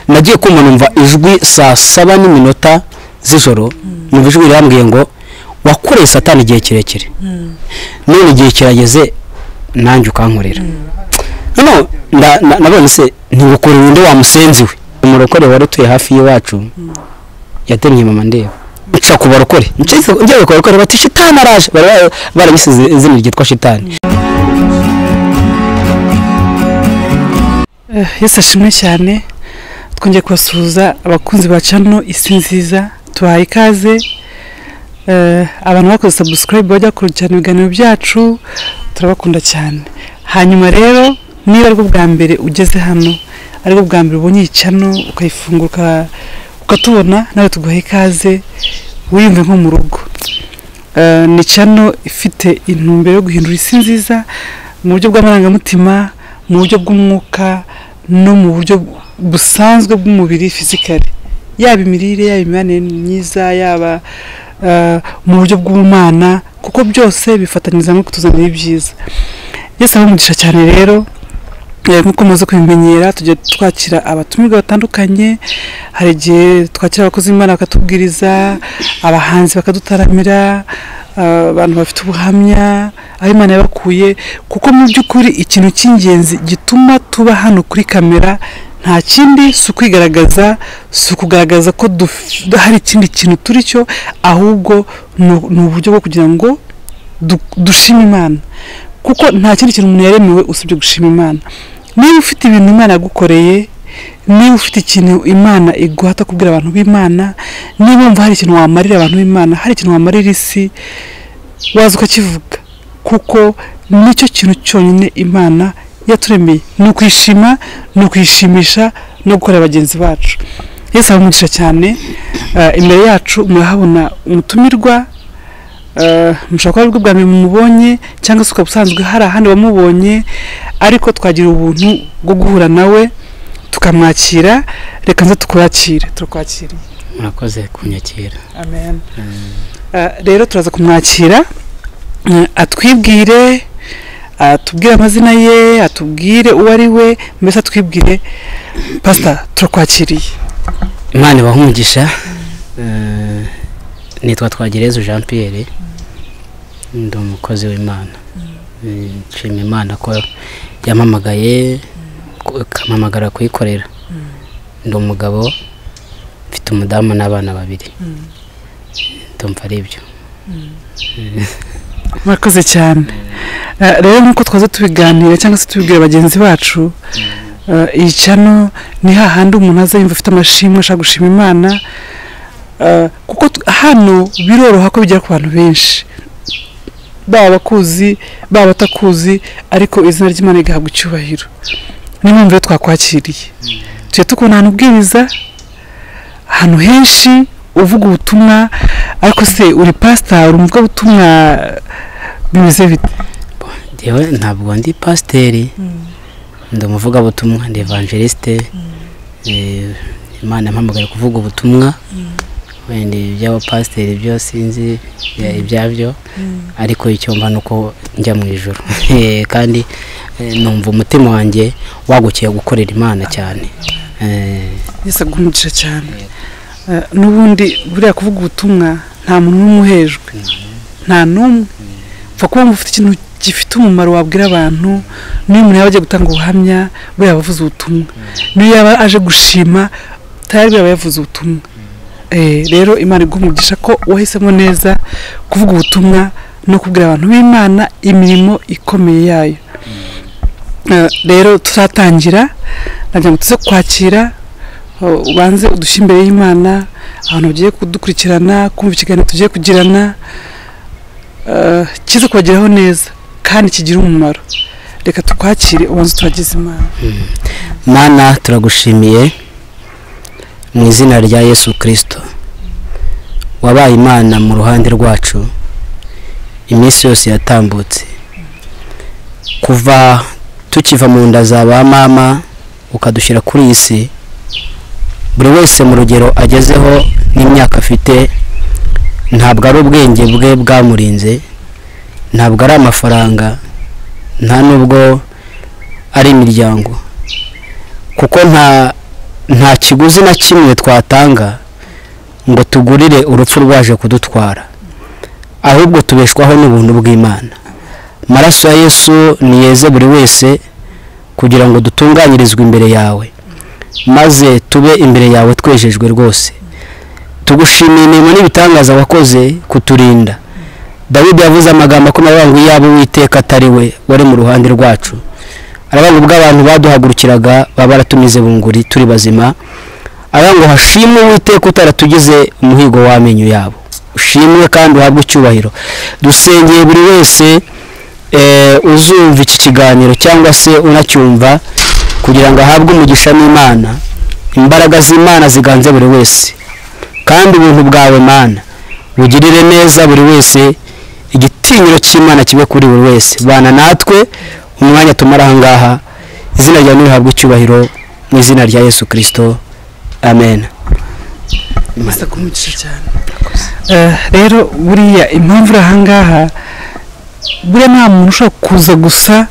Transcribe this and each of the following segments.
nagiye kumva numva ijwi saa 7 z'ijoro numva ijwi rirambwiye ngo wakoreye Satani igihe kirekire none igihe kirageze nanjye ukankorera no nabone se ntibukorera undi wamusenziwe umurokore warutuye hafi y'iwacu yatemye mama ndeba nca ku barokore njye barokore bati shitani araje barabisize izina ryitwa shitani. Yesu ashimwe cyane twongeye kubasuhuza abakunzi ba channel isi nziza tubahaye ikaze abantu bakoze subscribe bajya kurikirana ibiganiro byacu turabakunda cyane. Hanyuma rero niba ari bwo bwa mbere ugeze hano ari bwo bwa mbere ubonye iyi channel ukayifunguka ukatubona nawe tuguhaye ikaze wiyumve nko mu rugo. Ni channel ifite intumbero yo guhindura isi nziza mu buryo bw'amarangamutima, mu buryo bw'umwuka no mu buryo busanzwe bw'umubiri physically, yaba imirire, yaba imibanire myiza, yaba mu buryo bw'ubumana, kuko byose bifatanyiriza hamwe kutuzanira ibyiza. Yesu abamugisha cyane rero nkuko muze kubimenyera tujye twakira abatumirwa batandukanye. Hari igihe twakira abakozi b'Imana bakatubwiriza, abahanzi bakadutaramira, abantu bafite ubuhamya aho Imana yabakuye, kuko mu by'ukuri ikintu cy'ingenzi gituma tuba hano kuri kamera nta kindi si ukwigaragaza, si ukugaragaza ko hari ikindi kintu turi cyo, ahubwo ni uburyo bwo kugira ngo dushime Imana, kuko nta kindi kintu umuntu yaremewe usibye gushima Imana. Niba ufite ibintu Imana yagukoreye, niba ufite ikintu Imana iguhata kubwira abantu b'Imana, niba wumva hari ikintu wamarira abantu b'Imana, hari ikintu wamarira isi, waza ukakivuga, kuko nicyo kintu cyonyine Imana yaturemeye, ni ukwishima, ni ukwishimisha no gukorera bagenzi bacu. Yesu abamugisha cyane. Imbere yacu murahabona umutumirwa, mushaka ko bwa mbere mumubonye cyangwa se ukabusanzwe hari ahandi wamubonye, ariko twagira ubuntu bwo guhura nawe tukamwakira. Reka nze tukwakire. Turakwakiriye. Murakoze kunyakira. Amen. Rero turaza kumwakira atwibwire, atubwire amazina ye, atubwire uwo ari we, mbese atwibwire. Pastor, turakwakiriye. Imana ibahumugisha. Nitwa Ev.J.PIERRE, ndi umukozi w'Imana. Nshima Imana ko yampamagaye kampamagara kuyikorera. Ndi umugabo, mfite umudamu n'abana 2. Ndumva ari ibyo. Murakoze cyane. Rero nkuko twaza tubiganira cyangwa se tubibwira bagenzi bacu, iyi channel ni hahandi umuntu aza yumva afite amashimwe ashaka gushima Imana, kuko hano biroroha ko bijya ku bantu benshi, baba bakuzi baba batakuzi, ariko izina ry'Imana rigahabwa icyubahiro. Ni mpamvu twakwakiriye. Tujye tukubona ahantu ubwiriza, ahantu henshi uvuga ubutumwa, ariko se uri pastor, uri umuvugabutumwa, bimeze bite? Dewe ntabwo ndi pasiteri, ndi umuvugabutumwa, ndi evangeliste. Imana yampamagaye kuvuga ubutumwa, wenda iby'abapasiteri byo sinzi ibyabyo, ariko icyo mba nuko njya mu ijuru. Kandi numva umutima wanjye wagukiye gukorera Imana cyane. Yesu agumisha cyane. Nubundi buriya kuvuga ubutumwa nta muntu n'umuhejwe, nta numwe. Pfa kuba mufite ikintu gifite umumaro wabwira abantu. Niyo umuntu yaba agiye gutanga ubuhamya buriya bavuze ubutumwa, niyo yaba aje gushima tayari yaba yavuze ubutumwa. Rero Imana igumugisha ko wahisemo neza kuvuga ubutumwa no kubwira abantu b'Imana imirimo ikomeye yayo. Rero turatangira, nagira ngo tuze kwakira, ubanze udushyire imbere y'Imana, abantu bagiye kudukurikirana, kumva ikiganiro tugiye kugirana, kiza kubageraho neza kandi kigira umumaro. Reka tukwakire ubanze turagize Imana. Mana, turagushimiye mu izina rya Yesu Kristo, wabaye Imana mu ruhande rwacu iminsi yose yatambutse, kuva tukiva mu nda za ba mama ukadushyira kuri iyi si. Buri wese mu rugero agezeho n'imyaka afite, ntabwo ari ubwenge bwe bwamurinze, ntabwo ari amafaranga, nta nubwo ari imiryango, kuko nta kiguzi na kimwe twatanga ngo tugurire urupfu rwaje kudutwara, ahubwo tubeshwaho n'ubuntu bw'Imana. Maraso ya Yesu niyeze buri wese kugira ngo dutunganyirizwe imbere yawe, maze tube imbere yawe twejejwe rwose. Tugushimiye imirimo n'ibitangaza wakoze kuturinda. Dawidi yavuze amagambo akomeye ngo iyaba Uwiteka atari we wari mu ruhande rwacu, aravuga ubwo abantu baduhagurukiraga baba baratumize bunguri turi bazima, aravuga ngo hashimwe Uwiteka utaratugize umuhigo w'amenyo yabo. Ushimwe kandi uhabwe icyubahiro. Dusengeye buri wese uzumva iki kiganiro cyangwa se unacyumva kugira ngo ahabwe umugisha n'Imana, imbaraga z'Imana ziganze buri wese, kandi ubuntu bwawe Mana bugirire neza buri wese, igitinyiro cy'Imana kibe kuri buri wese. Bana natwe umwanya tumara aha ngaha, izina ryawe rihabwe icyubahiro mu izina rya Yesu Kristo, amen. Masa kumugisha cyane. Rero buriya impamvu aha ngaha, buriya nta muntu ushobora kuza gusa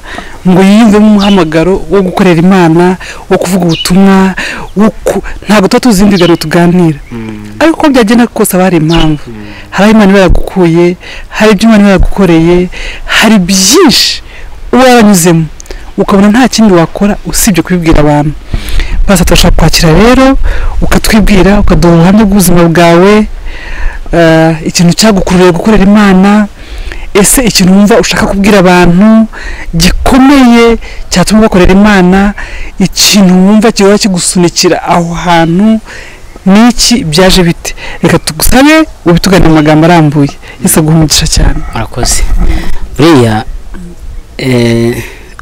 ngo yiyumve mu muhamagaro wo gukorera Imana, wo kuvuga ubutumwa, ntabwo tuba tuzi ibiganiro tuganira, ariko uko byagenda kose aba hari impamvu. Hari Imana iba yagukuye, hari ibyo Imana iba yagukoreye, hari byinshi uba yaranyuzemo ukabona nta kindi wakora usibye kubibwira abantu. Basa turashaka kwakira rero ukatwibwira, ukaduha ubuhamya bw'ubuzima bwawe, ikintu cyagukururiye gukorera Imana, ese ikintu wumva ushaka kubwira abantu gikomeye cyatuma bakorera Imana, ikintu wumva kiba kigusunikira aho hantu niki, byaje bite? Reka tugusabe ubituganira amagambo arambuye. Yesu aguhumugisha cyane. Murakoze. Buriya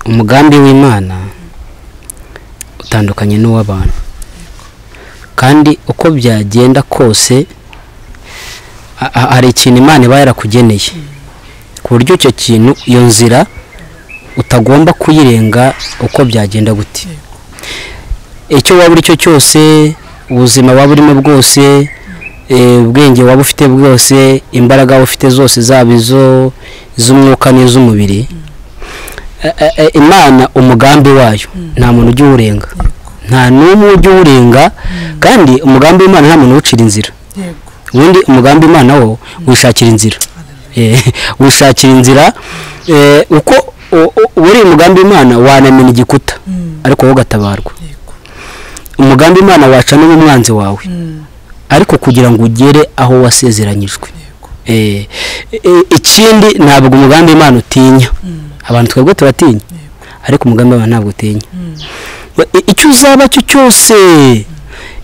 umugambi w'Imana utandukanye n'uw'abantu, kandi uko byagenda kose hari ikintu Imana iba yarakugeneye, ku buryo icyo kintu, iyo nzira utagomba kuyirenga uko byagenda gute. Icyo waba uri cyo cyose, ubuzima waba urimo bwose, ubwenge waba ufite bwose, imbaraga waba ufite zose, zaba iz'umwuka n'iz'umubiri, Imana umugambi wayo nta muntu ujya uwurenga, nta n'umwe ujya uwurenga, kandi umugambi w'Imana nta muntu uwucira inzira. Ubundi umugambi w'Imana wo wishakira inzira, wishakira inzira. Uko uri umugambi w'Imana wanamena igikuta ariko wowe ugatabarwa. Umugambi w'Imana waca n'umwanzi wawe ariko kugira ngo ugere aho wasezeranyijwe. Ikindi ntabwo umugambi w'Imana utinya. Abantu twebwe turatinya, ariko umugambi w'Imana ntabwo utinya. Icyo uzaba cyo cyose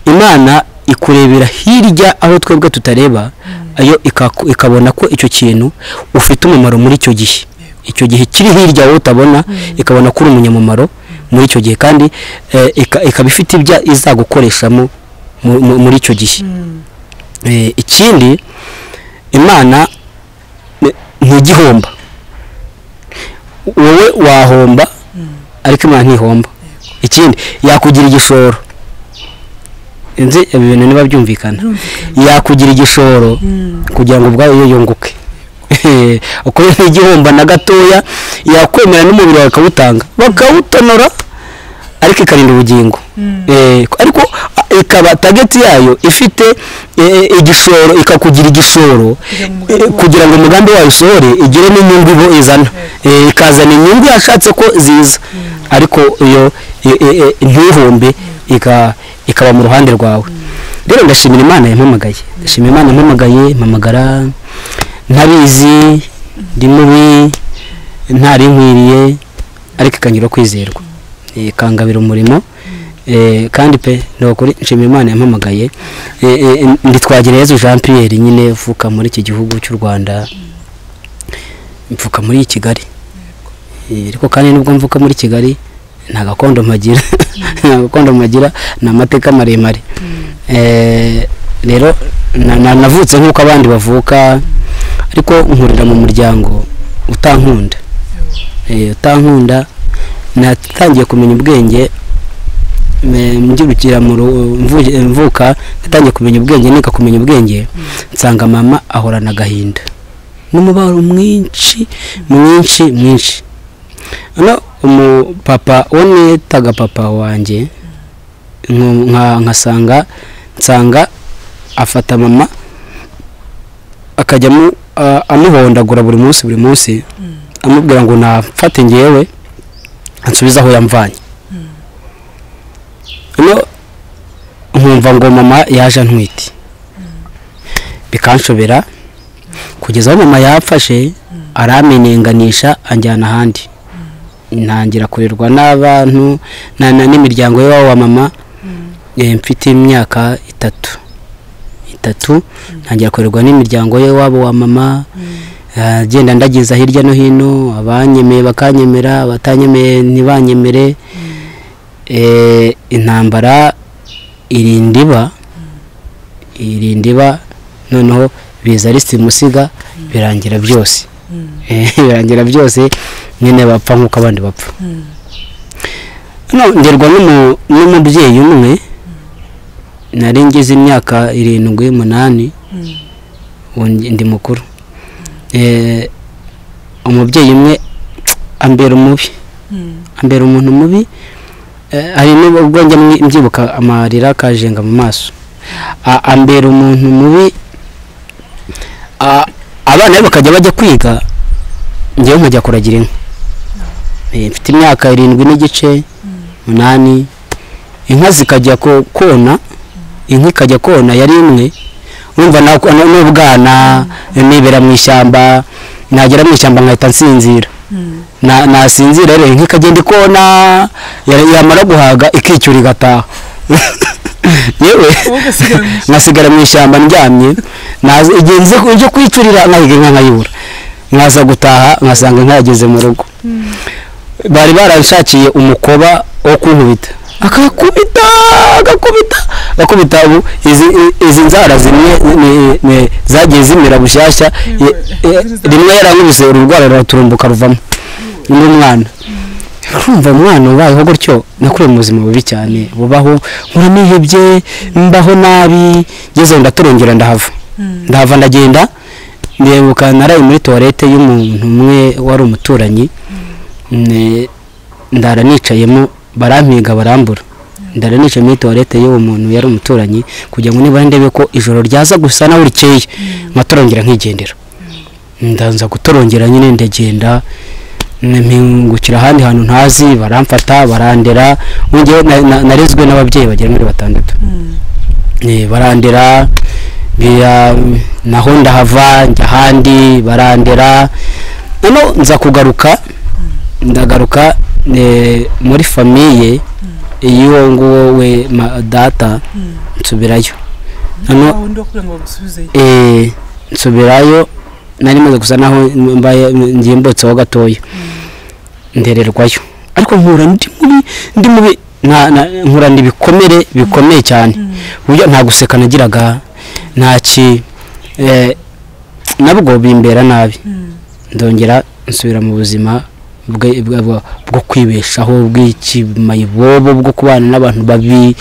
Imana ikurebera hirya aho twebwe tutareba, ayo ikabona ko icyo kintu ufite umumaro muri icyo gihe, icyo gihe kiri hirya wowe utabona, ikabona ko uri umunyamumaro muri icyo gihe, kandi ikaba ifite ibya izagukoreshamo muri icyo gihe. Ikindi Imana ntigihomba, wowe wahomba ariko Imana ntihomba. Ikindi yakugira igishoro, inzi ibintu niba byumvikana, yakugira igishoro kugira ngo ubwawe yunguke. Uko ntigihomba na gatoya, yakwemera n'umubiri wawe akawutanga, bakawutonora, ariko ikarinda ubugingo. Ariko ikaba target yayo ifite igishoro, ikakugira igishoro kugira ngo umugambi wayo usohore, igire n'inyungu ibo izana, ikazana inyungu yashatse ko ziza, ariko iyo ntihombe ikaba mu ruhande rwawe. Rero ndashimira Imana yampamagaye, ndashimira Imana yampamagaye, mpamagara ntabizi, ndi mubi, ntari nkwiriye, ariko ikangira kwizerwa, ikangabira umurimo. Kandi pe ndokuri nshimira Imana yampamagaye. Nditwagira Ev.J.PIERRE nyine uvuka muri iki gihugu cy'u Rwanda, mvuka muri Kigali, ariko kandi nubwo mvuka muri Kigali nta gakondo mpagira, nta gakondo mpagira, ni amateka maremare. Rero navutse nk'uko abandi bavuka, ariko nkurira mu muryango utankunda. Utankunda, natangiye kumenya ubwenge mbyirukira mu mvuka, natangiye kumenya ubwenge, nika kumenya ubwenge, nsanga mama ahorana agahinda n'umubabaro mwinshi mwinshi mwinshi. Ano umupapa wonetaga papa wanjye nsanga afata mama akajya amuhondagura buri munsi amubwira ngo nafate ngewe ansubiza aho yamvanye nkumva ngo mama yaje antwite bikanshobera kugeza aho mama yapfashe aramenenganisha anjyana ahandi ntangira kurerwa n'abantu n'imiryango y'iwabo wa mama mfite imyaka itatu ntangira kurerwa n'imiryango y'iwabo wa mama agenda ndagiza hirya no hino abanyemeye bakanyemera abatanyemeye ntibanyemere intambara irindiba noneho biza ari simusiga birangira byose nyine bapfa nk'uko abandi bapfa ngerwa n'umubyeyi umwe nari ngeze imyaka 7-8 ndi mukuru umubyeyi umwe ambera umuntu mubi hari n'ubwo njya mbyibuka amarira kajenga mu maso ambera umuntu mubi abana bakajya bajya kwiga ngewe nkajya kuragira mfite imyaka 7 8 inka zikajya kona inka ikajya kona yari imwe urumva n'ubwana nibera mu ishyamba nagera mu ishyamba nkahita nsinzira nasinzira rero inka ikagenda ikona yamara guhaga ikicyura igataha yewe nasigara mu ishyamba ndyamye igihe nje kwicurira nkahiga inka nkayibura nkaza gutaha nkasanga inka yageze mu rugo bari baranshakiye umukoba wo kunkubita agakubita ubu izi nzara zimwe zagiye zimera bushyashya rimwe yarankubise ururwara ruraturumbuka ruvamo n'umwana urumva umwana ubayeho gutyo nakuriye mu buzima bubi cyane bubaho nkuranihebye mbaho nabi ngeze ndaturengera ndahava ndagenda ndibuka naraye muri toilette y'umuntu umwe wari umuturanyi ndara nicayemo barampiga barambura ndara nicaye muri toilette y'uwo muntu yari umuturanyi kugira ngo niba ndebe ko ijoro ryaza gusa nawe rikeye matorongera nkigendera ndanza gutorongera nyine ndagenda mpingukira ahandi hantu ntazi baramfata barandera ngewe narezwe n'ababyeyi bagera muri 6 barandera naho ndahava njya ahandi barandera nza ndagaruka muri famiye iyo nguwo we data nsubirayo nsubirayo nari maze gusa naho mbaye ngiye mbotseho gatoya ndererwayo ariko nkura ndi mubi nkura ndibikomere bikomeye cyane uburyo nta guseka nagiraga ntaki nabwo bimbera nabi ndongera nsubira mu buzima bwo kwibeshaho bw'ikimayibobo bwo kubana n'abantu babi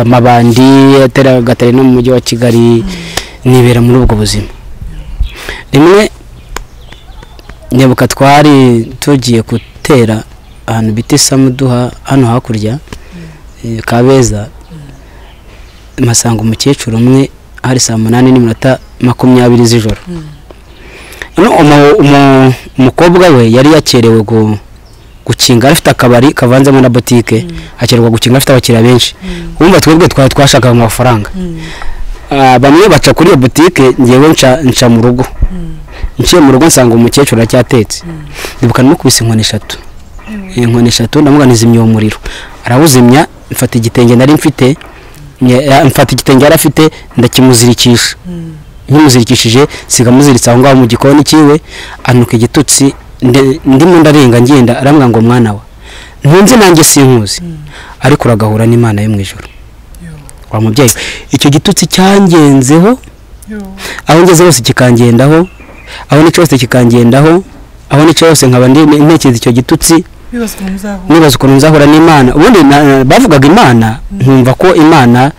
mabandi ateragatari no mu mujyi wa Kigali nibera muri ubwo buzima rimwe nyabuka twari tugiye gutera ahantu bita Samuduha hano hakurya Kabeza masanga umukecuru umwe hari 8:20 z'ijoro umukobwa we yari yakerewe gukinga afite akabari kavanzemo na boutique akerwa gukinga afite abakiriya benshi umva twebwe twashakaga amafaranga bamwe baca kuri iyo boutique ngewe nca mu rugo nciye mu rugo nsanga umukecuru acyatetse ndibuka no kubisa inkoni 3 ndamuga nizimye uwo muriro arawuzimya mfata igitenge nari mfite yari afite ndakimuzirikisha nkimuzirikishije sigamuziritsa aho ngaho mu gikoni kiwe anuka igitutsi ndimo ndarenga ngenda arambwa ngo mwana wa ntunze nanjye sinkuzi ariko uragahura n'Imana yo mu ijuru wa mubyeyi icyo gitutsi cyangenzeho aho ngeze hose kikangendaho aho ni cyose kikangendaho aho ni cyose nkaba ntekereza icyo gitutsi nibaza ukuntu nzahura n'Imana ubundi bavugaga Imana nkumva ko Imana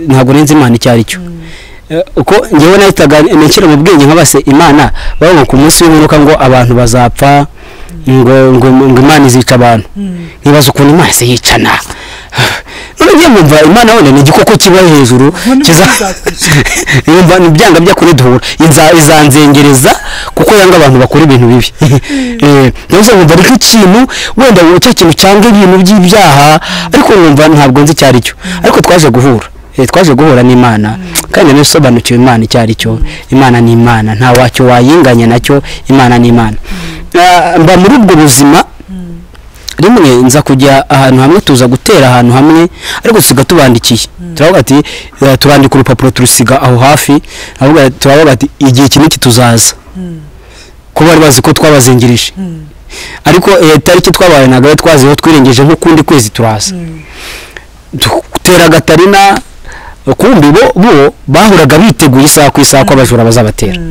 ntabwo nenze Imana icyo ari cyo uko ngewe nahitaga nekira mu bwenge nk'abase Imana bavuga ku munsi w'imperuka ngo abantu bazapfa ngo Imana izica abantu nibaza ukuntu Imana yicana none ngiye mumva Imana wone ni igikoko kiba hejuru yumva nibyanga bya kuri duhura izanzengereza kuko yanga abantu bakora ibintu bibi nose mumva ari ikintu wenda cyo kintu cyanga ibintu by'ibyaha ariko mumva ntabwo nzi cyari cyo ariko twaje guhura n'Imana kandi nisobanukiwe Imana cyari cyo Imana ni Imana nta wacyo wayinganya nacyo Imana ni Imana mba muri ubwo buzima rimwe nza kujya ahantu hamwe tuza gutera ahantu hamwe ariko siga tubandikiye turavuga ati turandika urupapuro turusiga aho hafi turavuga ati igihe kiniki tuzaza ko bari bazi ko twabazengirije ariko tariki twabaye nagaye twaziho twirengeje nko kundi kwezi turaza dutera Gatarina kumbi bo bahuraga biteguye isaha ku isaha ko abajura bazabatera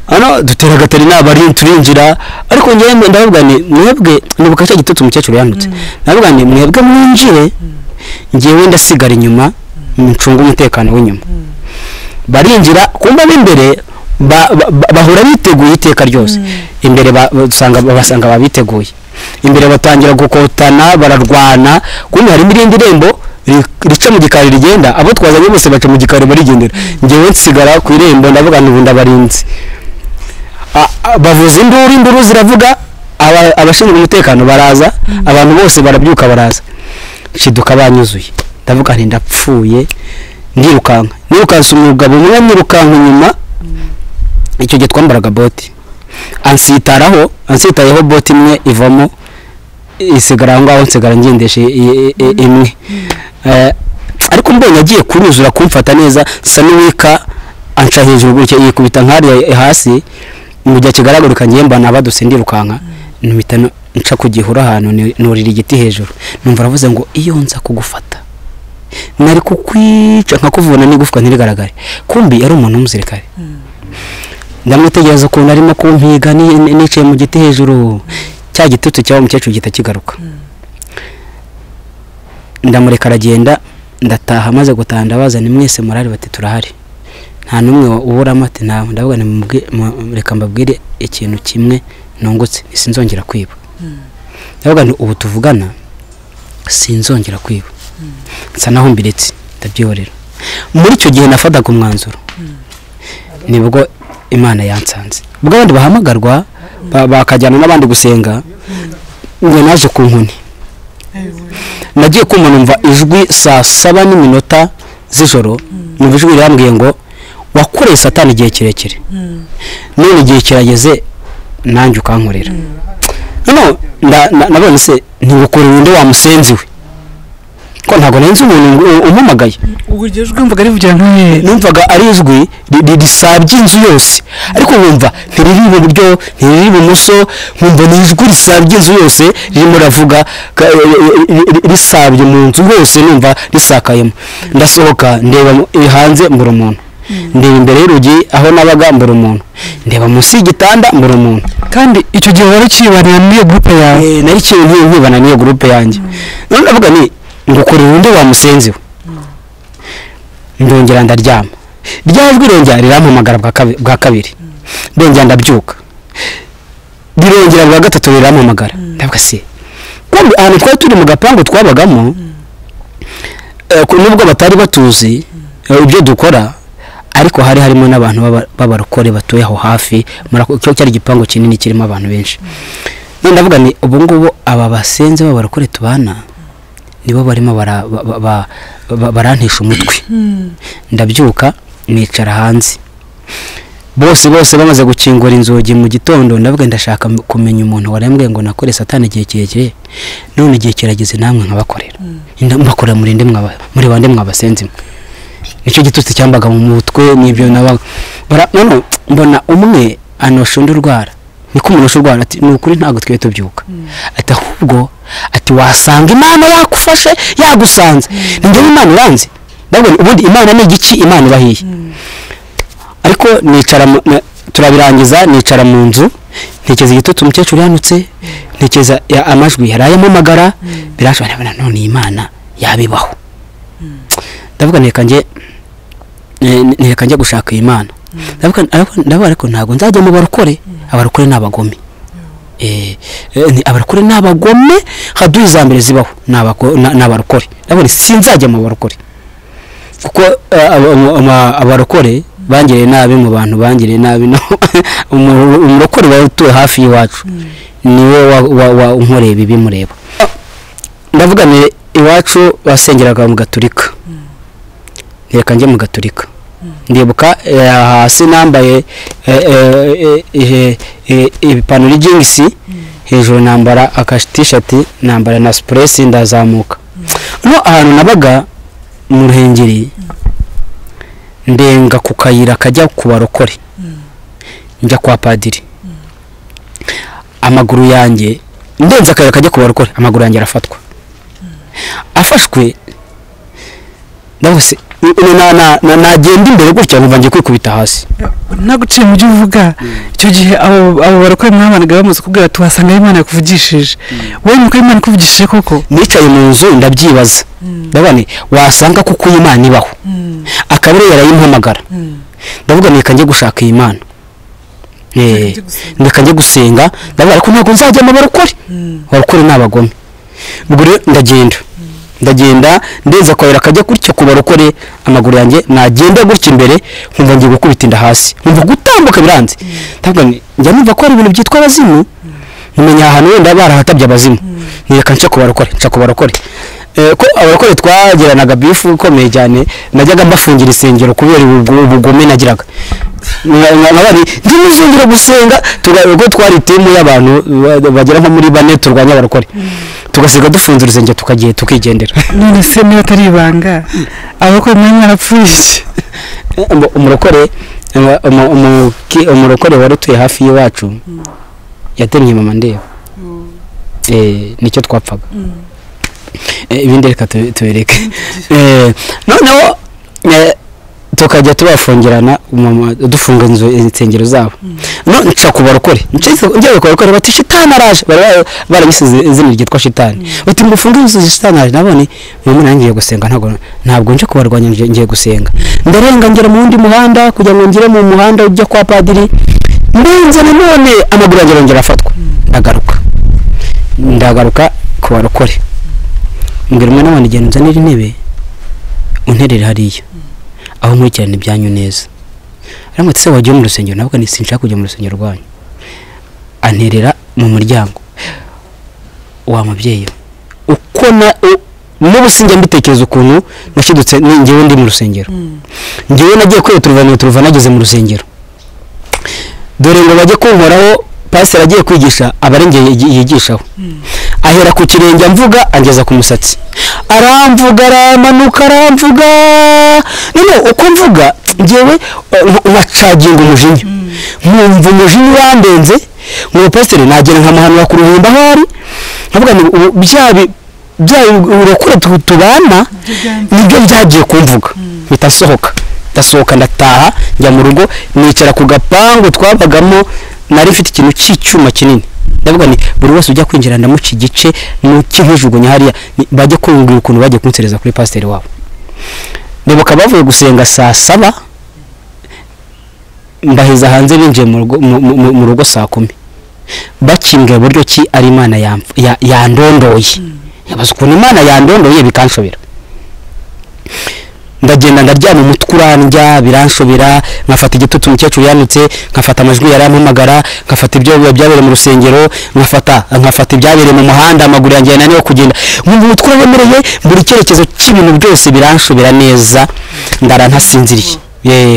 ano dutera Gatarina bari turinjira ariko ngiye ndavuga ni mwebwe nibuka cyo gitutse umukecuru yandutse ndavuga ni mwebwe mwinjire ngiye ndasigara inyuma ncunga umutekano w'inyuma barinjira kumba imbere bahura biteguye iteka ryose imbere basanga babiteguye imbere batangira gukotana bararwana kumwe hari irindi rembo rica mu gikari rigenda abo twazanye bose baca mu gikari barigendera ngiye nsigara ku irembo ndavuga n'ubunda barinzi bavuze induru ziravuga abashinzwe umutekano baraza abantu bose barabyuka baraza shiduka banyuzuye ndavuga nti ndapfuye nirukanka umugabo umwe nirukanka inyuma icyo gihe twambaraga boti ansitayeho boti imwe ivamo isigara aho ngaho nsigara ngendeshe imwe ariko mbonye agiye kuruzura kumfata neza sa n'uwika anca hejuru gutya yikubita nkari hasi mu gihe kigaragurika ngiye mbana baduse ndirukanka numita nca kugihura ahantu nurira igiti hejuru numva aravuze ngo iyo nza kugufata nari kukwica nkakuvuna n'igufwa ntirigaragare kumbi yari umuntu w'umusirikare ndamwitegereza ukuntu arimo kumpiga nicaye mu giti hejuru cya gitutsi cyawo umukecuru gita kigaruka ndamureka aragenda ndataha maze gutaha ndabaza ni mwese murari bati turahari nta numwe uburamo ati nawe ndavuga reka mbabwire ikintu kimwe nungutse sinzongera kwiba ndavuga nti ubu tuvugana sinzongera kwiba nsa naho mbiretse ndabyihorera muri icyo gihe nafataga umwanzuro nibwo Imana yansanze ubwo abandi bahamagarwa bakajyana n'abandi gusenga ngo naje ku nkoni nagiye kumva numva ijwi saa 7:00 z'ijoro numva ijwi rirambwiye ngo wakoreye Satani igihe kirekire none igihe kirageze nanjye ukankorera nabonye se ntigukora undi wamusenziwe ko ntago nenze umuntu umumagaye ubwo jwe mvuga ari vugira nk'uye numvaga ari ijwi risabye inzu yose ariko numva ntiriri mu buryo ntiriri mu muso nkumva ni ijwi risabye inzu yose ririmo ravuga risabye mu nzu hose numva risakayemo ndasohoka ndeba hanze mbura umuntu ndeba imbere y'urugi aho nabaga mbura umuntu ndeba munsi y'igitanda mbura umuntu kandi icyo gihe wari kibanira n'iyo groupe yawe nari nkibana n'iyo groupe yanjye none ndavuga ni ngukorera undi wamusenziwe ndongera ndaryama ryajwi rongera rirampamagara bwa kabiri ndongera ndabyuka rirongera bwa gatatu rirampamagara ndavuga se kumbe ahantu twari turi mu gapangu twabagamo nubwo batari batuzi ibyo dukora ariko hari harimo n'abantu b'abarokore batuye aho hafi cyo cyari igipangu kinini kirimo abantu benshi none ndavuga ni ubu ngubu aba basenze b'abarokore tubana nibo barimo barantisha umutwe ndabyuka nicara hanze bose bamaze gukingura inzugi mu gitondo ndavuga ndashaka kumenya umuntu warembwe ngo nakore Satani igihe kirekire none igihe kirageze namwe nkabakorera mbakorera muri bande mwabasenze nicyo gitutsi cyambaga mu mutwe n'ibyo none mbona umwe anoshunda urwara niko umuntu ushurwara ati nukuri ntago twiye tubyuka ati ahubwo ati wasanga Imana yakufashe yagusanze ninde Imana iranze ndabona ubundi Imana ni igiki Imana ibahiye ariko nicara turabirangiza nicara mu nzu ntekeza igitutsi umukecuru yanutse ntekeza amajwi yarayemo magara birashobora none Imana yabibaho ndavuga neka njye gushaka Imana ndavuga ariko ntago nzajya mu barokore abarokore n'abagome ni abarokore n'abagome haduye zambere zibaho n'abarokore nabone sinzajya mu barokore kuko abarokore bangire nabi mu bantu bangire nabi no umurokore watuye hafi y'iwacu niwe wa unkoreye bibi mureba ndavuga ni iwacu basengeraga mu gaturika reka nje mu gaturika ndibuka hasi nambaye ipantaro y'ijingisi hejuru nambara akashitishati nambara na spress ndazamuka no ahantu nabaga mu ruhengeri ndenga ku kayira kajya ku barokore njya kwa padiri amaguru yanjye ndenza akayira kajya ku barokore amaguru yanjye arafatwa afashwe ndabose nagenda imbere gutya nkumva ngiye kwikubita hasi naguciye mu byo uvuga icyo gihe abo barokore mwabanaga bamaze kubwira tuhasanga Imana yakuvugishije wowe nuko Imana ikuvugishije koko nicaye mu nzu ndabyibaza ndabane wasanga kuko Imana ibaho akabire yarayimpamagara ndavuga nika ngiye gushaka iyi Imana nika ngiye gusenga ndavuga ko ntabwo nzajya mu barokore n'abagome ubwo rero ndagenda ndeza kwera kajya gutya ku barokore amaguru yanjye nagenda gutya imbere nkumva ngiye gukubita inda hasi nkumva gutambuka biranze ndavuga njya numva ko ari ibintu byitwa abazimu nkumenya ahantu wenda barahatabye abazimu nireka nca ku barokore ko abarokore twageranaga bifu ikomeye cyane najyaga mbafungira isengero kubera ubugome nagiraga nkabari ndimuzongera gusenga ubwo twari timu y'abantu bagera nko muri 4 turwanya abarokore tugasiga dufunze urusengero tukagiye tukigendera none se niyo tari ibanga abako mwe arapfuye umurokore warutuye hafi y'iwacu yatemye mama ndeba nicyo twapfaga ibindi reka tubereke noneho tukajya tubafungirana dufunga insengero zabo no nca ku barokore njye ku barokore bati shitani araje barabisize izina ryitwa shitani bati mufunge shitani araje nabone mwe nangiye gusenga ntabwo nje kubarwanya ngiye gusenga ndarenga ngera mu wundi muhanda kujya ngo ngire mu muhanda ujya kwa padiri ndenze none amaguru yanjye arongera afatwa ndagaruka ku barokore mbwira umwe n'abandi genda nzanira intebe unterere hariya aho nkurikirana ibyanyu neza aramutse se wagiye mu rusengero navuga ni sinshaka kujya mu rusengero rwanyu anterera mu muryango wa mubyeyi uko n'ubu sinjya mbitekereza ukuntu nashidutse ngewe ndi mu rusengero ngewe nagiye turuva nageze mu rusengero dore ngo bajye kunkoraho pastor agiye kwigisha abarengeye yigishaho ahera ku kirenge mvuga angeza ku musatsi aramvuga aramanuka aramvuga none uko mvuga ngewe wacaginga umujinya nkumva umujinya wandenze ngo pastor nagera nkamuhanura ku ruhimba hari nkavuga ni urokore tubana nibyo byagiye kumvuga ndasohoka ndataha njya mu rugo nicara ku gapangu twabagamo nari mfite ikintu cy'icyuma kinini ndavuga ni buri wese ujya kwinjira ndamuca igice n'ukijugunya hariya bajye kungira ukuntu bajye kunsereza kuri pasiteri wabo ndibuka bavuye gusenga saa 7 ndahiza hanze binjiye mu rugo saa 10 bakimbwira buryo ki ari Imana yandondoye yabaza ukuntu Imana yandondoye bikanshobera ndagenda ndaryama umutwe urandya biranshobera nkafata igitutu umukecuru yanutse nkafata amajwi yarampamagara nkafata ibyo byabereye mu rusengero nkafata ibyabereye mu muhanda amaguru yanjye naniwe kugenda umutwe uraremereye buri cyerekezo cy'ibintu byose biranshobera neza ndara ntasinziriye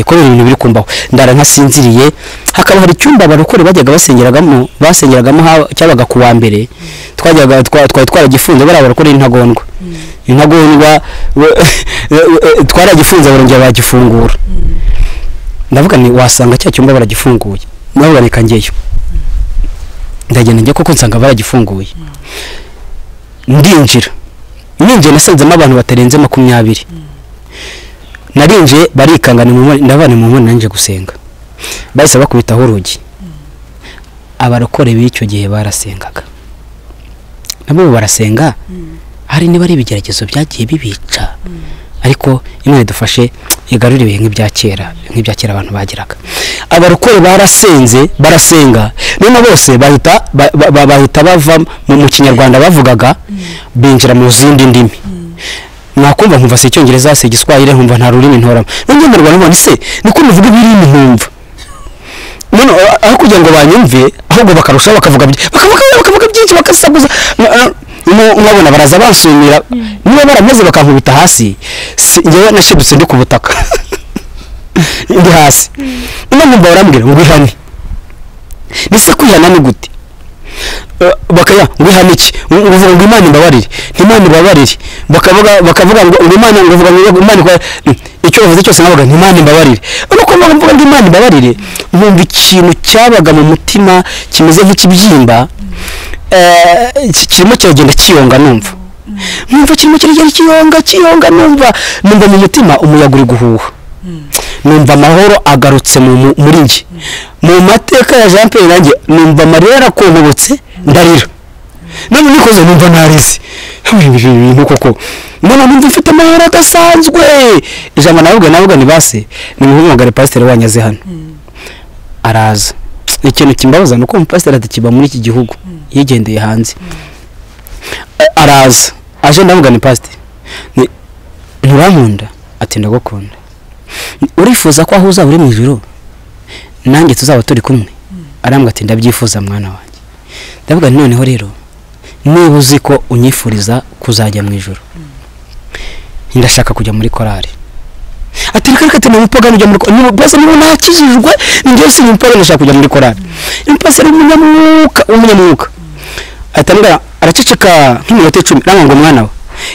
kubera ibintu biri kumbaho ndara ntasinziriye hakaba hari icyumba abarokore bajyaga basengeragamo cyabaga ku wa mbere twaragifunze bari abarokore intagondwa twaragifunze barongera bagifungura ndavuga ni wasanga cya cyumba baragifunguye navuga ni kangeyo ndagenda njye koko nsanga baragifunguye ndinjira nasanzemo abantu batarenze 20 narinje barikangana ndabana mu mpone nanje gusenga bahise bakubitaho urugi abarokore b'icyo gihe barasengaga nabo barasenga hari niba ari ibigeragezo byagiye bibica ariko imwe dufashe igarura ibihe nk'ibya kera abantu bagiraga. Abarokore barasenga none bose bahita bava mu kinyarwanda bavugaga binjira mu zindi ndimi. Nakumva nkumva se icyongereza se igiswahili nkumva nta rurimi ntoramo. None mu Rwanda none se niko muvuga ibirimi nkumva. None aho kugira ngo banyumve ahubwo bakarusha bakavuga byinshi bakasaguza. Mwabona baraza bansumira niba barameze bakankubita hasi ngewe nashidutse ndi ku butaka ndi hasi. None barambwira ngo bihane nise kwihana ni gute bakaya ngwihana iki nguvuga ngo Imana imbabarire bakavuga ngo Imana nguvuga ngo Imana icyo bavuze cyose nabaga Imana imbabarire nuko mvuga ngo Imana imbabarire numva ikintu cyabaga mu mutima kimeze nk'ikibyimba kirimo cyagenda kiyonga numva kirimo kiyonga numva mu mutima umuyaga uri guhuha numva amahoro agarutse muri nge mu mateka ya Jean-Pierre nanjye numva amarira yarakonkobotse ndarira none nikoze numva narize ibintu koko none numva mfite amahoro adasanzwe ijambo navuga ni base ni muhumagare pastor wanyaze hano araza ikintu kimbabaza nuko umupastor atikiba muri iki gihugu yigendeye hanze araza aje ndavuga ni pastor nturankunda ati ndagukunda urifuza ko ahuza uri mu ijuru nanjye tuzaba turi kumwe arambwa ati ndabyifuza mwana wanjye ndavuga noneho rero niba uzi ko unyifuriza kuzajya mu ijuru ndashaka kujya muri korari ati reka tuna mupagano ujya muri korari bose niba nakijijwe njye si mupagano ndashaka kujya muri korari impasa ari umunyamwuka atambara araceceka nk'iminota 10 nanga ngo mwana we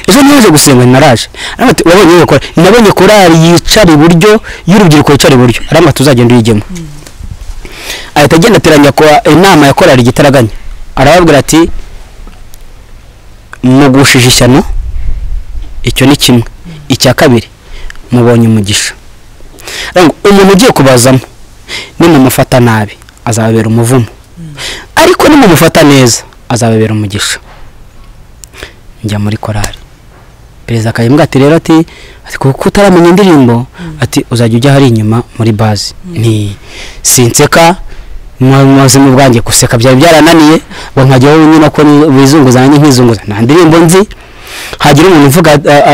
ejo nije gusenga naraje arambati wabonye yoko nabonye korari yicara iburyo y'urubyiruko yicara iburyo aramba tuzagenda uyigemo ahita agenda ateranya ko inama ya korari gitaraganya arababwira ati mugushije ishyano icyo ni kimwe icya kabiri mubonye umugisha umuntu ugiye kubazamo ni mu mufata nabi azababera umuvumo ariko ni mu mufata neza azababera umugisha njya muri korari perezida akayimbwa ati rero ati kuko utaramenya indirimbo ati uzajya ujya hari inyuma muri base ni sinseka mwaze mu bwanjye kuseka byari byarananiye ngo nkajyaho nyine ko bizunguzanye nkizunguza nta ndirimbo nzi hagira umuntu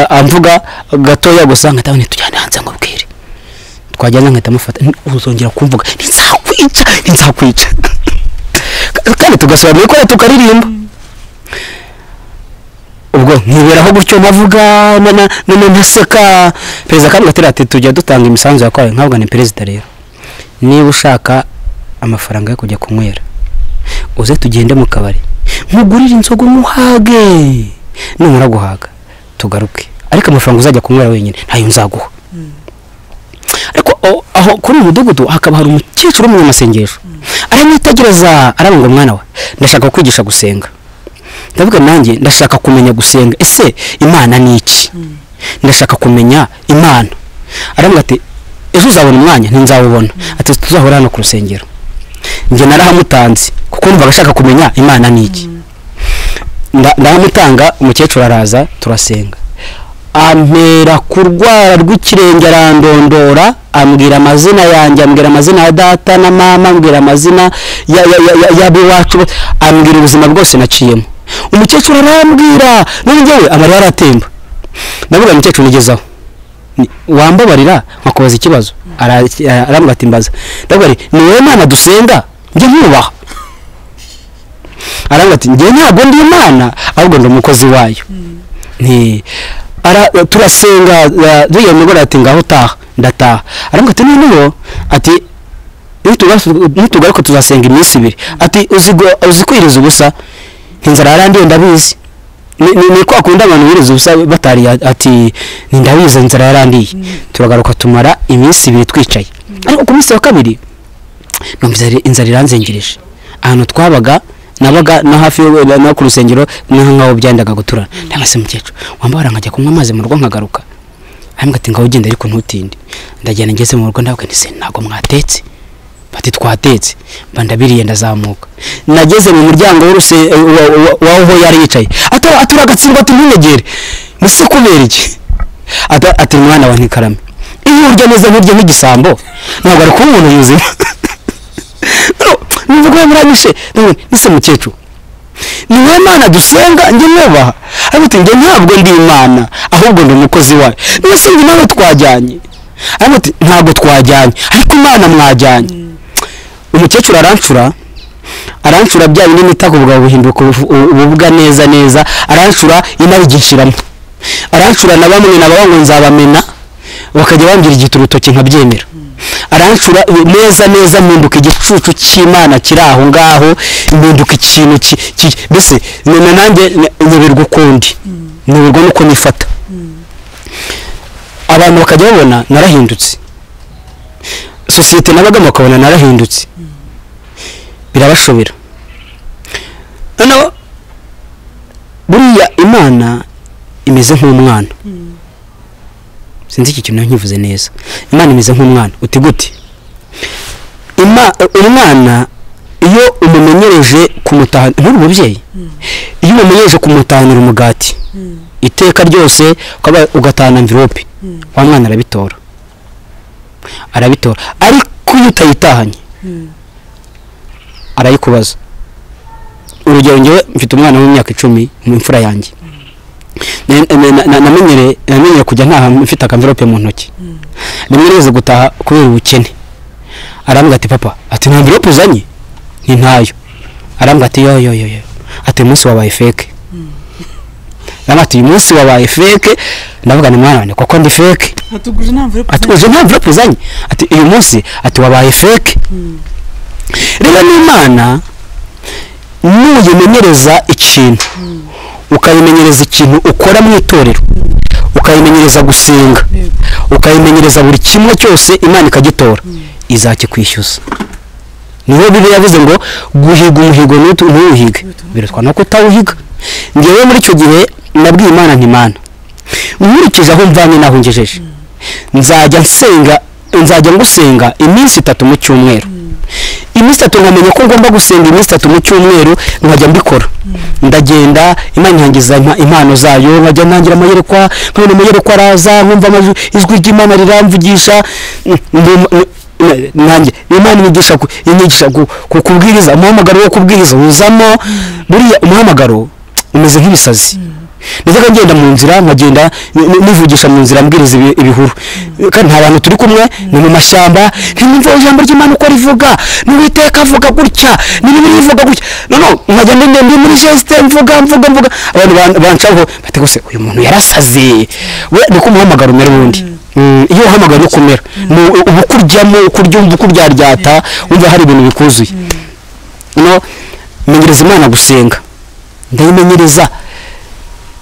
amvuga gatoya gusa nkatabone tujyane hanze ngo bwire twajyana nkahita mufata uzongera kumvuga nzakwica kandi tugasubira muri korari tukaririmba ubwo nkiberaho gutyo navuga naseka perezida kandi gatera ati tujya dutanga imisanzu ya korari nkabwa ni perezida rero niba ushaka amafaranga yo kujya kunywera uze tugende mu kabari nkugurira inzoga umuhage numara guhaga tugaruke ariko amafaranga uzajya kunywera wenyine ntayo nzaguha ariko aho kuri umudugudu hakaba hari umukecuru mu masengesho aramwitegereza arabanga mwana we ndashaka kwigisha gusenga ndavuga nanjye ndashaka kumenya gusenga ese Imana ni iki ndashaka kumenya Imana arambwa ati ejo uzabona umwanya ntinzawubona ati tuzahora hano ku rusengero nje narahamutanze kuko numva gashaka kumenya Imana ni iki ndahamutanga umukecuru araza turasenga ampera kurwara rw'ikirenge arandondora ambwira amazina yanjye ambwira amazina ya data na mama ambwira amazina y'abiwacu ambwira ubuzima bwose naciyemo umukecuru arambwira n'ingewe amara yaratemba ndavuga umukecuru nigezaho wambabarira nkakubaza ikibazo arambwira ati mbaza ndavuga ni wowe Imana dusenga njye nkubaha arambwira ati njye ntabwo ndi Imana ahubwo ndi umukozi wayo turasenga duye mugora ati ngaho taha ndataha arambwira ati niyo ati nitugaruka tuzasenga iminsi 2 ati uzikwiriza ubusa inzara yarandiye ndabizi ni ko akunda abantu biriza ubusa batari ati ndabizi inzara yarandiye turagaruka tumara iminsi 2 twicaye ariko ku minsi wa kabiri numva inzara iranzengereje ahantu twabaga nabaga no hafi no ku rusengero nkaho byandaga guturana ndamase mukecuru wambara nkajya kunywa amazi mu rugo nkagaruka ahambwa ati ngaho ugenda ariko ntutinde ndagenda ngeze mu rugo ndavuga nti ntago mwatetse bati twatetse bandabiriye ndazamuka nageze mu muryango waho yari yicaye aturagatsinda ati ntunegere nise kubera iki ati mwana wa ntikarame iyo urya neza nk'urya nk'igisambo ntabwo ari kuba umuntu yuzima nivuga muranyishe nise mukecuru niwe Mana dusenga njye nubaha ariko njye ntabwo ndi Imana ahubwo ndi umukozi wayo niwe sinzi nawe twajyanye ariko ntabwo twajyanye ariko Imana mwajyanye umukecuru arancura bya bindi nita kubwa buhinduka ububwa neza arancura inabigishiramo arancura na bamwe nababango nzabamena bakajya bambira igiturutoki nkabyemera arancura neza mpinduka igicucu cy'Imana kiri aho ngaho mpinduka ikintu mbese nanjye nyoberwa ukundi nyoberwa nuko nifata abantu bakajya babona narahindutse sosiyete nabagamo bakabona narahindutse birabashobera noneho buriya Imana imeze nk'umwana sinzi iki kintu nkivuze neza Imana imeze nk'umwana uti gute umwana iyo umumenyereje kumutahana nk'umubyeyi iyo umumenyereje kumutahanira umugati iteka ryose ugatahana envelope wa mwana arabitora ariko iyo utayitahanye arayikubaza urugero njyewe mfite umwana w'imyaka 10 mu mfura yanjye namenyere kujya ntaha mfite akamvelope mu ntoki rimwe neza gutaha kubera ubukene arambwira ati papa ati nta envelope uzanye ni ntayo arambwira ati yo ati umunsi wabaye fake ati uyu munsi wabaye fake ndavuga ni mwana wanjye koko ndi fake atuguje nta envelope uzanye ati uyu munsi ati wabaye fake rero n'Imana nuyimenyereza ikintu ukayimenyereza ikintu ukora mu itorero ukayimenyereza gusenga ukayimenyereza buri kimwe cyose Imana ikagitora izakikwishyuza niho Bibiliya yavuze ngo guhiga umuhigo ntuwuhige biratwa no kutawuhiga ngewe muri icyo gihe nabwiye Imana nti Mana nkurikije aho mvanye naho ngejeje nzajya ngusenga iminsi 3 mu cyumweru iminsi 3 nkamenya ko ngomba gusenga iminsi 3 mu cyumweru nkajya mbikora ndagenda Imana nyangiza impano zayo nkajya ntangira amayerekwa nkabona amayerekwa araza nkumva ijwi ry'Imana riramvugisha nanjye Imana inyigisha kubwiriza umuhamagaro wo kubwiriza uzamo buriya umuhamagaro umeze nk'ibisazi ndazaga ngenda mu nzira nkagenda nivugisha mu nzira mbwiriza ibihuru kandi nta bantu turi kumwe ni mu mashyamba ntimva ijambo ry'Imana uko rivuga n'Uwiteka avuga gutya n'Ibiri ivuga gutya nkagenda ndi muri geste mvuga abantu bancaho bati gose uyu muntu yarasaze we niko umuhamagaro umera ubundi iyo uhamagara ukumera ubukuryamo ukuryumva ukuryaryata umva hari ibintu bikuzuye menyereza Imana gusenga ndayimenyereza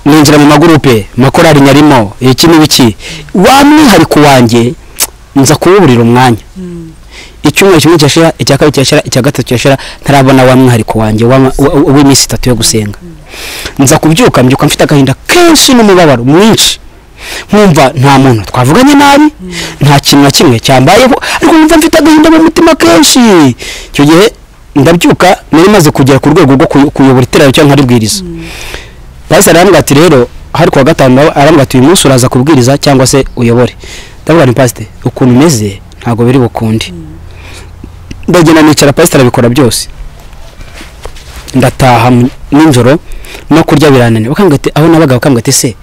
ninjira mu magurupe makorari nyarimo iki n'ibiki wamwihariko wanjye nza kuwuburira umwanya icyumweru kimwe cyashira icyakabiri cyashira icyagatatu cyashira ntarabona wamwihariko wanjye w'iminsi 3 yo gusenga nza kubyuka mbyuka mfite agahinda kenshi n'umubabaro mwinshi nkumva nta muntu twavuganye nabi nta kintu na kimwe cyambayeho ariko nkumva mfite agahinda mu mutima kenshi icyo gihe ndabyuka nari maze kugera ku rwego rwo kuyobora iterero cyangwa nkaribwiriza Pastor arambwira ati rero hari kwa gatanu arambwira ati uyu munsi uraza kubwiriza cyangwa se uyobore ndavuga ni Pastor ukuntu meze ntago biri bukundi ndagenda nicara Pastor abikora byose ndataha ninjoro no kurya biranane bakambwira ati aho nabaga bakambwira ati se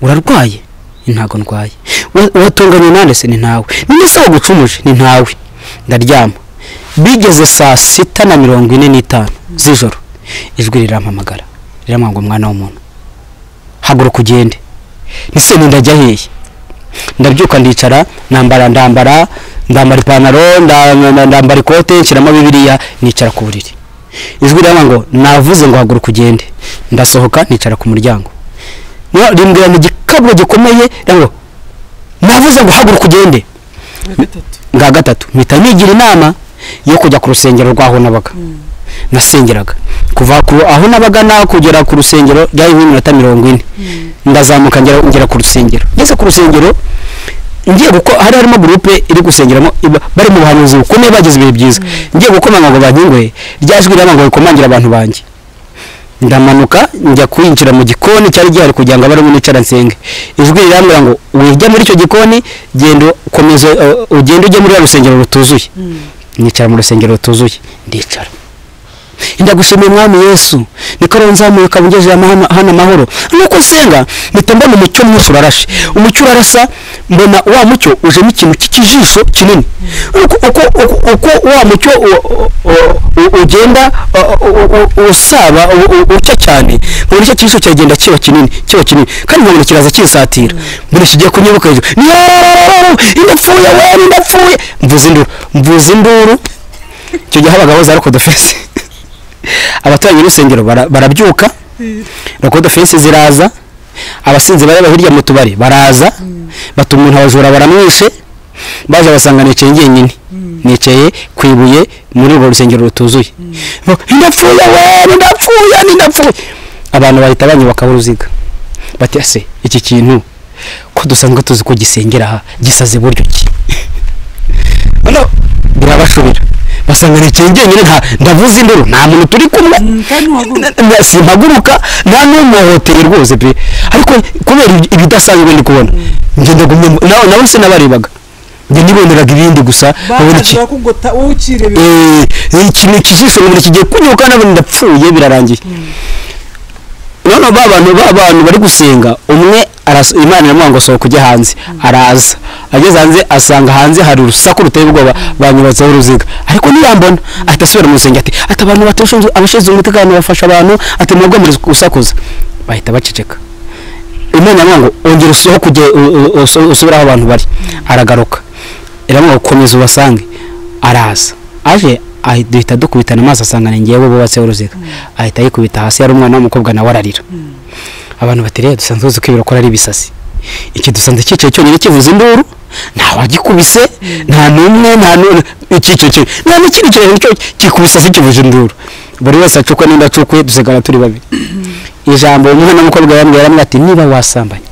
urarwaye ntago ndwaye watunganye nande se ni ntawe nini se wagucumuje ni ntawe ndaryama bigeze saa 6:45 z'ijoro ijwi rirampamagara riramwanga umwana w'umuntu haguruka ugende nise ndajya hehe ndabyuka ndicara ndambara ipantaro ndambara ikote nshyiramo Bibiliya nicara ku buriri ijwi riramwanga ngo navuze ngo haguruka ugende ndasohoka nicara ku muryango rimbwira mu gikaburo gikomeye ngo navuze ngo haguruka ugende nga gatatu mpita nigira inama yo kujya ku rusengero rwaho nabaga nasengeraga kuva aho nabaga na kugera ku rusengero ryari 40 ndazamuka ngera ku rusengero ngeze ku rusengero ngiye guko hari harimo groupe iri gusengeramo bari mu buhanuzi ukomeye bageze ibihe byiza ngiye gukomanga ngo banyingwe ryajwi rama ngo ikomangira abantu banjye ndamanuka njya kwinjira mu gikoni cyari gihari kugira ngo abarimo nicara nsenge. Ijwi rirambwira ngo wijya muri icyo gikoni genda ukomeze ugende ujye muri rusengero rutuzuye. Nicara mu rusengero rutuzuye ndicara. Ndagushimiye Mwami Yesu niko nzamuye kabungeje hano amahoro. Nuko senga mpita mbona umucyo mwinshi urarashe. Umucyo urarasa mbona wa mucyo ujemo ikintu cy'ikijisho kinini. Uko wa mucyo ugenda usaba ucya cyane muri cyo kijisho cyagenda kiba kinini kandi nkabona kiraza kisatira. Mbere kigiye kunyibuka hejuru. Ndapfuye mvuze induru. Cyo gihe habagaho za Roko Defense. Abaturanyi n'urusengero barabyuka. Roko Defense ziraza. Abasinzi bari bahirya mu tubari baraza. Batuma umuntu abajura baramwishe. Baje basanga nicaye ngenyine. Nicaye kwibuye muri urwo rusengero rutuzuye. Ndapfuye. Abantu bahita banyubaka uruziga. Bati ase iki kintu ko dusanzwe tuzi ko gisengera aha gisaze buryo ki. Ano birabashubira. Basanga nicaye ngenyine ndavuze induru nta muntu turi kumwe. Simpaguruka nta n'umuhoteli rwose pe. Ariko kubera ibidasanzwe ndi kubona ngenda gumye nawe se nabarebaga. Nge niboneraga ibindi gusa babona iki. Ikintu kijisho ngo kigiye kunyuka nabo ndapfuye birarangiye. None abantu bari gusenga umwe Imana iramwanga sohoka kujya hanze araza. Ageze hanze asanga hanze hari urusaku ruteye ubwoba banyubatseho uruziga. Ariko niyambona atasubira mu rusengero ati abantu batoshe abashize umutekano bafasha abantu ati mwebwe muri gusakuza. Bahita baceceka. Imana iramwanga ongera usohoka kujye usubira aho abantu bari. Aragaruka. Iramwanga ukomeza ubasange. Araza. Aje ahita dukubitana amaso asanga ngewe bubatse uruziga. Ahita yikubita hasi yari umwana w'umukobwa nawe ararira. Abantu batereye dusanzwe uzi kwibira ko ari bisasi. Iki dusanze cyicaye cyonyine kivuza induru nta wagikubise nta numwe icyicaye nta n'ikindi kintu kikubisa se kivuza induru. Buri wese acukwe n'inda acukwe dusigara turi babiri. Ijambo umwana w'umukobwa yambwira ati niba wasambanye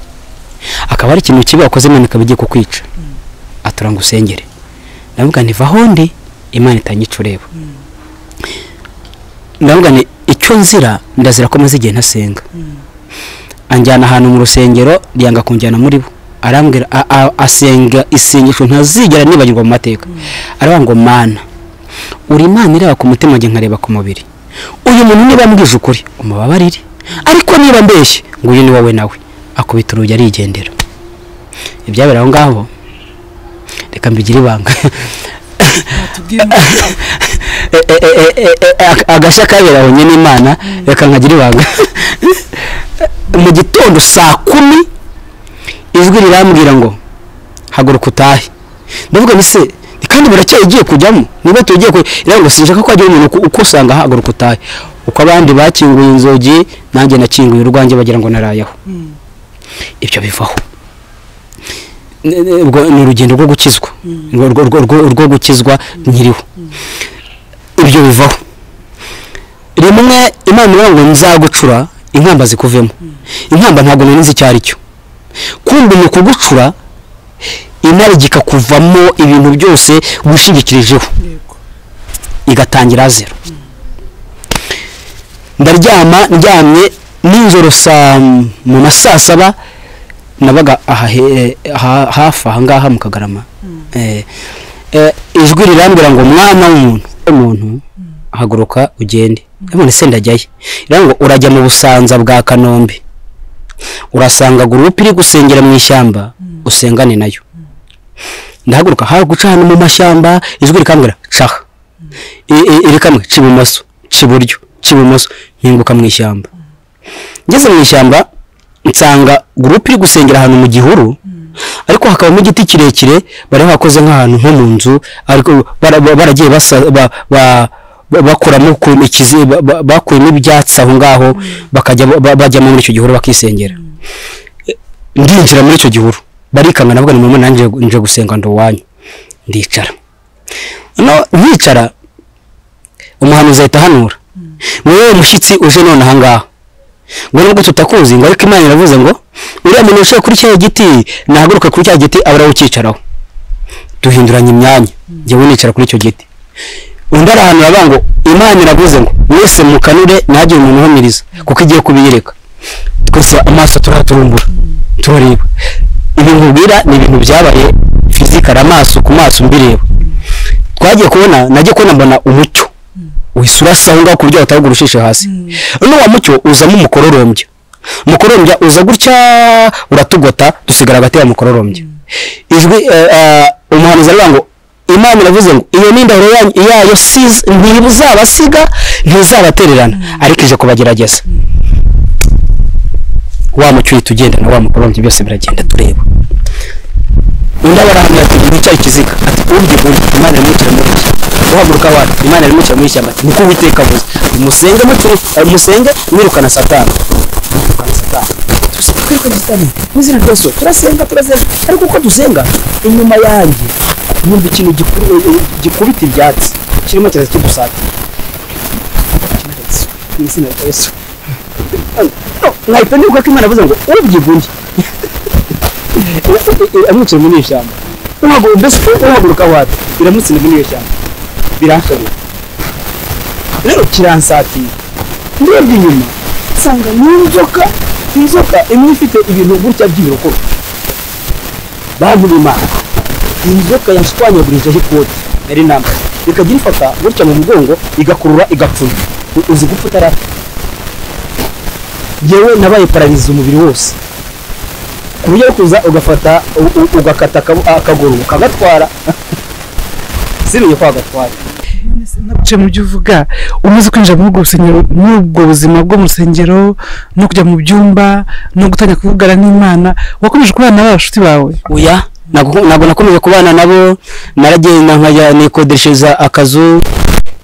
akaba ari ikintu kibi wakoze Imana ikabigiye kukwica aturanga usengere. Ndavuga nti vahondi Imana itanyica ureba. Ndavuga ni icyo nzira ndazira ko maze igihe ntasenga. Anjyana ahantu mu rusengero ryanga kunjyana muri bo. Arambwira asenga isengesho ntazigera nibagirwa mu mateka. Aravuga ngo Mana uri Imana ireba ku mutima nge nkareba ku mubiri. Uyu muntu niba mbwije ukuri umubabarire ariko niba mbeshye ngo uyu ni wowe nawe akubita urugi arigendera. Ibyabera aho ngaho reka mbigire ibanga. Agashya kabera aho nyine Imana reka nkagira ibanga. Mu gitondo saa 10 ijwi rirambwira ngo haguruka utahe. Ndavuga ni se kandi buracyeye igiye kujyamo niba tugiye ngo sinshaka ko ajya umuntu uko usanga haguruka utahe. Uko abandi bakinguye inzogi nanjye nakinguye urwanjye bagira ngo narayaho. Ibyo bivaho. Ni urugendo rwo gukizwa. Rwo gukizwa nkiriho. Ibyo bivaho. Rimwe Imana irango nzagucura inkamba zikuvemo. Inkamba ntabwo nzi cyari cyo. Kumbe mu kugucura intare gikakuvamo ibintu byose gushingikirijeho. Igatangira zero. Ndyamye n'injoro mu masaa 7 nabaga hafi aha ngaha mu Kagarama. Ijwi rirambwira ngo mwana w'umuntu haguruka ugende. None se ndajyaye. Irango urajya mu Busanza bwa Kanombe. Urasanga gurupe iri gusengera mu ishyamba usengane nayo. Ndahaguruka guca hano mu mashyamba ijwi rikambwira caha. Iri kamwe cibumaso ciburyo cibumaso nkinguka mu ishyamba. Ngeze mu ishyamba nsanga gurupe iri gusengera hano mu gihuru ariko hakaba mu giti kirekire bari bakoze nk'ahantu nko mu nzu ariko baragiye bakoramo ku ikizi bakuyemo ibyatsi aho ngaho bakajya bajyamo muri icyo gihuru bakisengera. Ndinjira muri icyo gihuru barikanga navuga ni mama nanje nje gusenga ndo wanyu. Ndicara nyicara umuhanuzi ahita hanura wewe mushyitsi uje none aha ngaha ngo nubwo tutakuzi ngo ariko Imana iravuze ngo uriya muntu ushoye kuri cyo giti nahaguruka kuri cyo giti abara ukicaraho. Duhinduranye imyanya ngewe nicara kuri cyo giti. undi arahanura avuga ngo Imana iravuze ngo mwese mukanure ntagire umuntu uhumiriza kuko igiye kubiyereka twese amaso turaturumbura turareba ibintu nkubwira ni ibintu byabaye fizikali amaso ku maso mbireba twagiye kubona najye kubona mbona umucyo wisura ngaho ku buryo batawugurushishe hasi none wa mucyo uzamo umukororombya uza gutya uratugota dusigara hagati ya mukororombya ijwi umuhanuzi aravuga ngo Imana iravuze ngo iyo n'indahiro yayo ntibuzabasiga ntizabatererana ariko ije kubagerageza wa mucyo tugenda na wa mukororombya byose biragenda tureba undi barahamya ati nicyo ikiziga ati ubye Imana irimukira muri uhaguruka wati Imana irimukira muri ishyamba niko Uwiteka avuze musenge mwirukana satani twirukana satani n'izina ryose turasenga ariko uko dusenga inyuma yanjye numva ikintu gikubita ibyatsi kirimo cyaza kidusatira n'izina ryose nkahita nibuka ko Imana avuze ngo ubyigunge amukira muri ishyamba uhaguruka wati biramutsinda muri iyo shyamba biranshabira rero kiransatira ndebye inyuma nsanga n'inzoka imwe ifite ibintu gutya by'ibirokoro bamurima inzoka yashwanyagurijeho ikoti yari nambaye ikagira ifata gutya mu mugongo igakurura igapfuna uzi gupfa utarapfa yewe nabaye parariza umubiri wose ku buryo kuza ugafata ugakata akaguru kagatwara simenye ko agatwara naguciye mu byo uvuga umaze kwinjira muri ubwo buzima bwo mu rusengero no kujya mu byumba no gutangira kuvugana n'Imana wakomeje kubana n'abashuti bawe oya ntabwo nakomeje kubana nabo naragenda nkajya nikodesheza akazu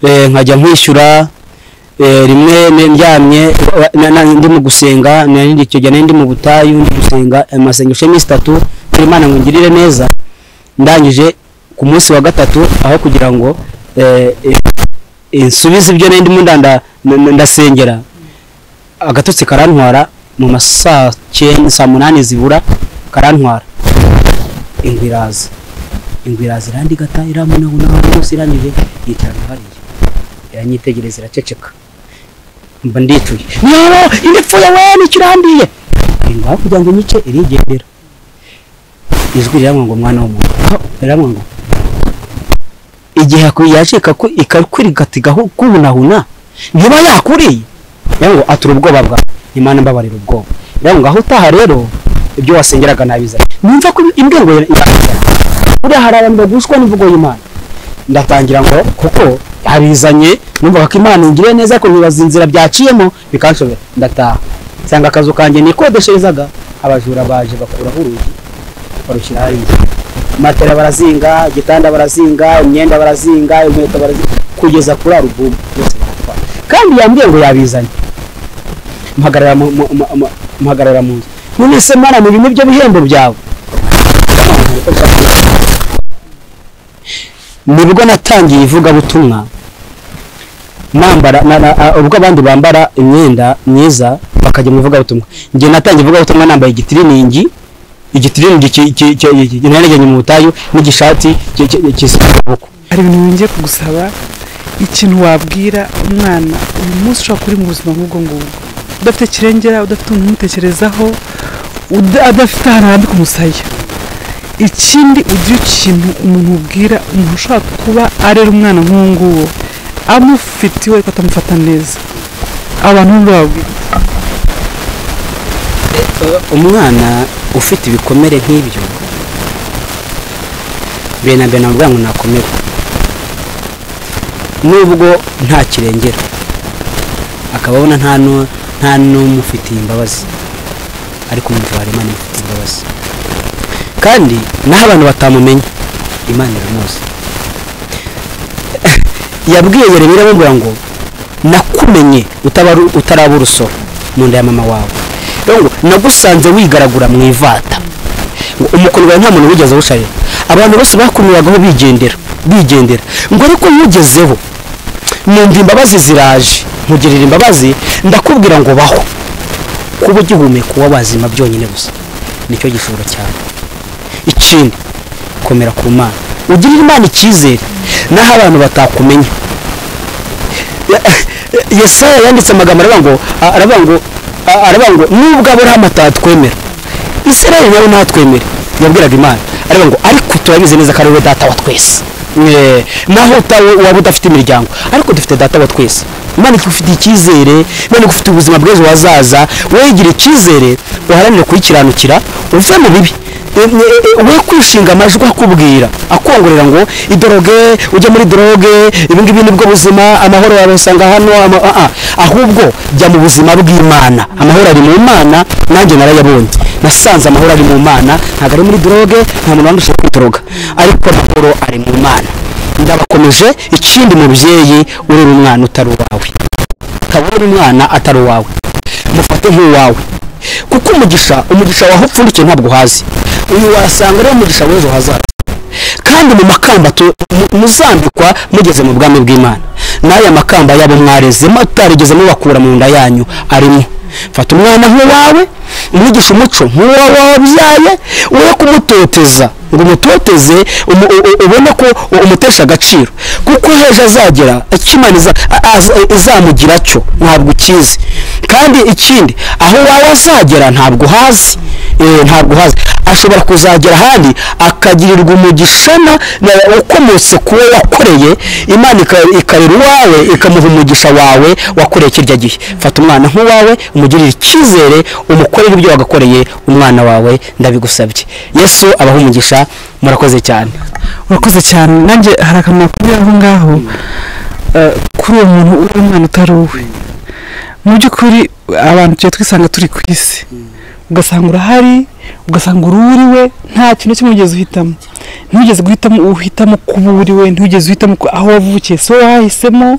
nkajya nkwishyura rimwe ndyamye ndi mu gusenga n'indi cyo jya ndi mu butayu ndi gusenga amasengesho y'imisi 3 Imana ngungirire neza ndangije ku munsi wa gatatu aho kugira ngo insubize ibyo ndimo ndasengera agatotsi karantwara mu masaa 8 zibura karantwara ingwiraza irandi gata iramunabuna hose irangije yicara hariya yanyitegereza iraceceka mba ndituye nero indipfuye we nikirambiye ngaho kugira ngo nyice irigendera ijwi riramwe ngo mwana w'umuntu riramwe ngo igihe yacika ko ikakwirigatigaho kubunahuna niba yakuriye yango atura ubwoba bwa Imana mbabarira ubwoba yango ngaho utaha rero ibyo wasengeraga nabiza numva ko imbwengo uri harara mbagushwa n'imvugo y'Imana ndatangira ngo kuko abizanye numva ko Imana ingire neza ko nibaza inzira byaciyemo bikanshobera ndataha cyangwa akazu kanjye nikodesherezaga abajura baje bakura urugi barushyira hariya matera barazinga gitanda barazinga imyenda barazinga inkweto barazinga kugeza kuri album yose baratwara kandi yambwiye ngo yabizanye mpagarara mu nzu none se Mana mu bintu byo bihembo byawe nibwo natangiye ivugabutumwa nambara ubwo abandi bambara imyenda myiza bakajya mu ivugabutumwa ngiye natangiye ivugabutumwa nambaye igitiriningi nyaneganye mu butayu n'igishati cy'isaboko hari ibintu ngiye kugusaba ikintu wabwira umwana uyu munsi ushaka kuri mu buzima nk'ubwo ngubwo udafite kirengera udafite umuntu umutekerezaho adafite ahantu harambika umusaya ikindi ugira ikintu umuntu ubwira umuntu ushaka kuba arera umwana nk'uwo nguwo amufitiwe ariko atamufata neza abantu babwira umwana ufite ibikomere nk'ibyo bena navuga ngo nakomere nubwo nta kirengera akababona nta n'umufitiye imbabazi ariko umuntu warema n'ufite imbabazi kandi naho abantu batamumenya Imana iramuzi yabwiye Yeremiya aramubwira ngo nakumenye utaraba urusoro mu nda ya mama wawe ngo nagusanze wigaragura mu ivata ngo umukono wawe nta muntu wigeze awusharira abantu bose bakumiragaho bigendera ngo ariko yugezeho numva imbabazi ziraje nkugirira imbabazi ndakubwira ngo baho kuba ugihumeka uwo bazima byonyine gusa nicyo gishobora cyane ikindi komera ku Mana ugirira Imana icyizere naho abantu batakumenya Yesaya yanditse amagambo aravuga ngo nubwo Aburahamu atatwemera, Isirayeli nawe ntatwemere, yabwiraga Imana aravuga ngo ariko turabizi neza ko ari we data wa twese, naho waba udafite imiryango ariko dufite data wa twese. Imana ikufitiye icyizere, Imana ikufitiye ubuzima bw'ejo hazaza, wegire icyizere, uharanire kuyikiranukira, uve mu bibi, we kwishinga amajwi akubwira akongorera ngo idoroge ujye muri droge, ibingibi nibwo buzima, amahoro yawe usanga hano, ahubwo jya mu buzima bw'Imana. Amahoro ari mu Mana, nanjye narayabonye, nasanze amahoro ari mu Mana, ntabwo ari muri droge, nta muntu wandusha kwitoroga, ariko amahoro ari mu Mana. Ndabakomeje ikindi mubyeyi uri umwana utari uwawe, kabura umwana atari uwawe, mufate nk'uwawe, kuko umugisha waho upfundikiye ntabwo uhazi, uyu wasanga ari umugisha w'ejo hazaza, kandi mu makamba muzambikwa mugeze mu bwami bw'Imana, n'aya makamba yabo mwareze mutarigeze mubakura mu nda yanyu arimo. Fata umwana nk'uwawe, umwigisha umuco nk'uwawe wabyaye, we kumutoteza ngo umutoteze ubone ko umutesha agaciro, kuko heje azagera ikimaniza izamugira cyo ntabwo ukizi, kandi ikindi aho wawe azagera ntabwo hazi, ashobora kuzagera ahandi akagirirwa umugisha ukomotse kuwe wakoreye, Imana ikarera uwawe ikamuha umugisha wawe wakoreye kirya gihe. Fata umwana nk'uwawe, umugirire icyizere, umukorere ibyo wagakoreye umwana wawe, ndabigusabye. Yesu abaho umugisha. Murakoze cyane. Urakoze cyane. Nanjye hari akantu nakubwira aho ngaho kuri uwo muntu uri umwana utari uwe. Mu by'ukuri abantu tujya twisanga turi ku isi, ugasanga urahari, ugasanga ururiwe, nta kintu kimwe ugeze uhitamo, ntugeze uhitamo kuba uriwe, ntugeze uhitamo aho wavukiye, so wahisemo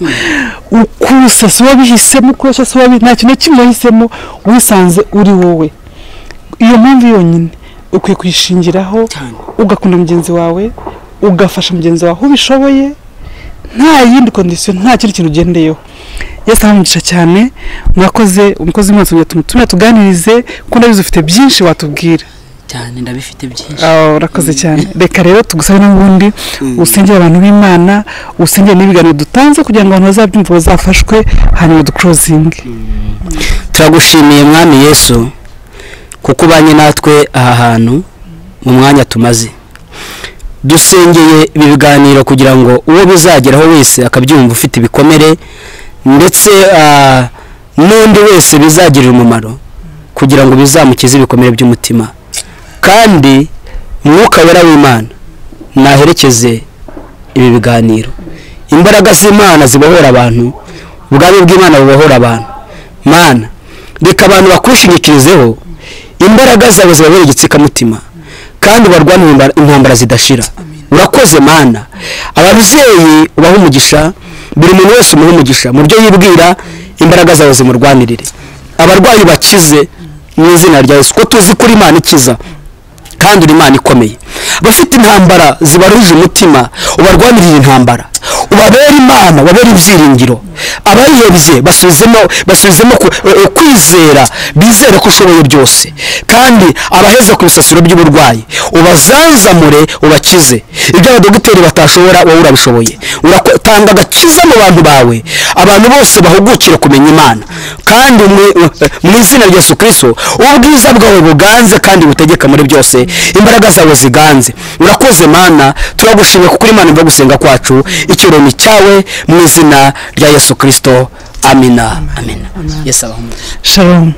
ukusa, so wabihisemo kureshya, so nta kintu kimwe wahisemo, wisanze uri wowe. Iyo mpamvu yonyine ukwiye kwishingiraho, ugakunda mugenzi wawe, ugafasha mugenzi wawe ubishoboye, nta yindi condition, nta kindi kintu ugendeyeho. Yesu amugisha cyane. Mwakoze, umukozi w'Imana tumutumye tuganirize, kuko ndabizi ufite byinshi watubwira cyane. Ndabifite byinshi. Urakoze cyane. Reka rero tugusabe n'ubundi usengera abantu b'Imana, usengera n'ibiganiro dutanze kugira ngo abantu bazabyumva bazafashwe, hanyuma duclosing. Turagushimiye Mwami Yesu kuko ubanye natwe aha hantu mu mwanya tumaze. Dusengeye ibi biganiro kugira ngo uwo bizageraho wese akabyumva ufite ibikomere, ndetse n'undi wese bizagirira umumaro kugira ngo bizamukize ibikomere by'umutima, kandi Umwuka wera w'Imana naherekeze ibi biganiro. Imbaraga z'Imana zibohora abantu, ubwami bw'Imana bubohora abantu. Mana, reka abantu bakwishingikirizeho, imbaraga zawe zibabere igitsikamutima, kandi barwana intambara zidashira. Urakoze Mana. Ababyeyi ubaha umugisha, buri muntu wese umuha umugisha mu byo yibwira, imbaraga zawe zimurwanirire. Abarwayi bakize mu izina rya Yesu, ko tuzi kuri Imana ikiza kandi uri Imana ikomeye. Bafite intambara zibaruhije umutima, ubarwanirire intambara, ubabere Imana, ubabere ibyiringiro. Abayihebye basubizemo kwizera, bizere ko ushoboye byose, kandi abaheze ku bisasiro by'uburwayi ubazanzamure, ubakize ibyo abadogiteri batashobora, wowe urabishoboye. Uratanga agakiza mu bantu bawe, abantu bose bahugukire kumenya Imana, kandi mu izina rya Yesu Kristo ubwiza bwawe buganze kandi butegeka muri byose, imbaraga zawe ziganze. Urakoze Mana, turagushimiye kuko Imana imva gusenga kwacu, icyubahiro ni cyawe mu izina rya Yesu Kristo. Amina. Amina. Yesu abaho. Shalom.